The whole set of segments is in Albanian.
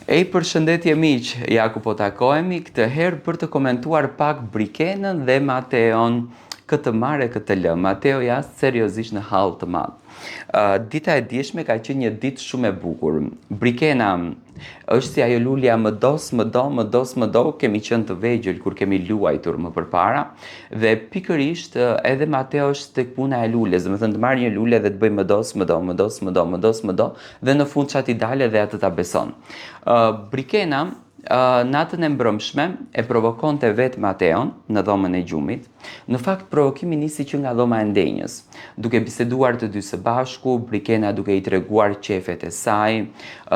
Përshëndetje miq, ja ku po takohemi këtë herë për të komentuar pak Brikenën dhe Mateon, këtë marrë këtë lë. Mateo jashtë seriozisht në hall të madh. Dita e djeshme ka qenë një ditë shumë e bukur. Brikena është si ajo lulja më do, kemi qenë të vegjël kur kemi luajtur më përpara dhe pikërisht edhe Mateo është tek puna e luljes, do të thënë të marrë një lule dhe të bëj më do dhe në fund çati dalë dhe atë ta beson. Brikena natën e mbrëmshme e provokonte vetë Mateon në dhomën e gjumit. Në fakt provokimi nisi që nga dhoma e ndenjës, duke biseduar të dy së bashku, Brikena duke i treguar qefet e saj,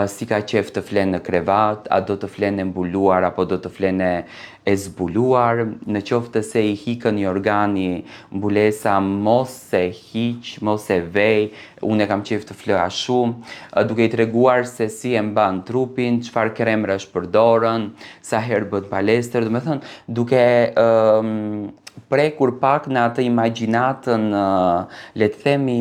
si ka qef të flenë në krevat, a do të flenë e mbuluar apo do të flenë e zbuluar, në qoftë se i hikën një organi mbulesa mos se hiq, mos se vej, unë e kam qef të flë ashtu, duke i treguar se si e mban trupin, çfarë kremrash përdorën, sa herë bët palestër, do të thënë duke prekur pak në atë imagjinatën, le të themi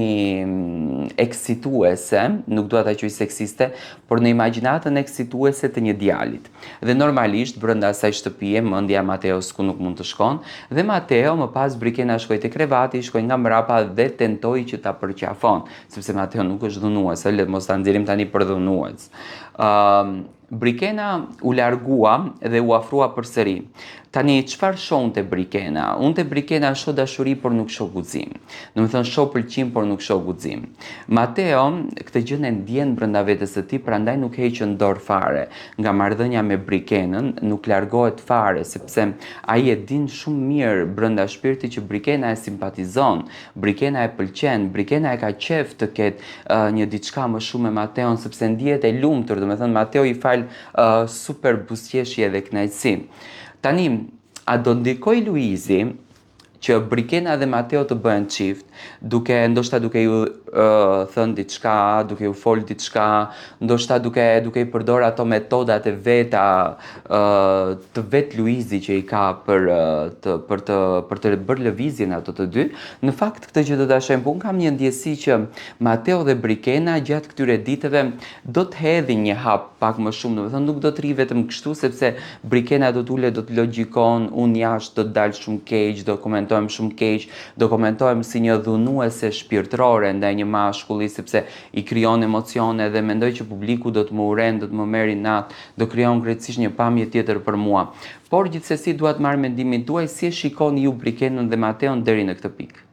eksituese, nuk dua ta quaj seksiste, por në imagjinatën eksituese të një djalit. Dhe normalisht brenda asaj shtëpie mendja Mateos ku nuk mund të shkon, dhe Mateo më pas Brikena shkoi te krevati, shkoi nga mbrapa dhe tentoi që ta përqafon, sepse Mateo nuk është dhunues, le të mos ta nxjerrim tani për dhunues. Brikena u largua dhe u afrua përsëri. Tani, çfarë shohunte Brikena? Unë te Brikena shoh dashuri por nuk shoh guxim. Do të thënë shoh pëlqim por nuk shoh guxim. Mateo këtë gjë e ndjen brenda vetes së tij, prandaj nuk heqën dorë fare nga marrëdhënia me Brikenën, nuk largohet fare sepse ai e din shumë mirë brenda shpirtit që Brikena e simpatizon, Brikena e pëlqen, Brikena e ka qef të ketë një diçka më shumë me Mateon sepse ndihet e lumtur, do të thënë Mateo i fal super buzëqeshje dhe kënaqësi. Tani, a do ndikoj Luizi që Brikena dhe Mateo të bëhen çift, ndoshta duke ju thënë diçka, duke ju fol diçka, ndoshta duke i përdor ato metodat e veta të vet Luizi që i ka për të bërë lëvizjen ato të dy. Në fakt këtë që do ta shohim, unë kam një ndjesi që Mateo dhe Brikena gjatë këtyre ditëve do të hedhin një hap pak më shumë, do të thënë nuk do të ri vetëm kështu sepse Brikena do të ulet, do të logjikon, unë jashtë do të dal shumë keq, do komentojmë shumë keq, do komentojmë si një dhunuese shpirtërore ndaj një mashkulli sepse i krijon emocione dhe mendoj që publiku do të më uren, do të më merri natë, do krijon krejtësisht një pamje tjetër për mua. Por gjithsesi dua të marr mendimin tuaj, si e shikoni ju Brikenën dhe Mateon deri në këtë pikë.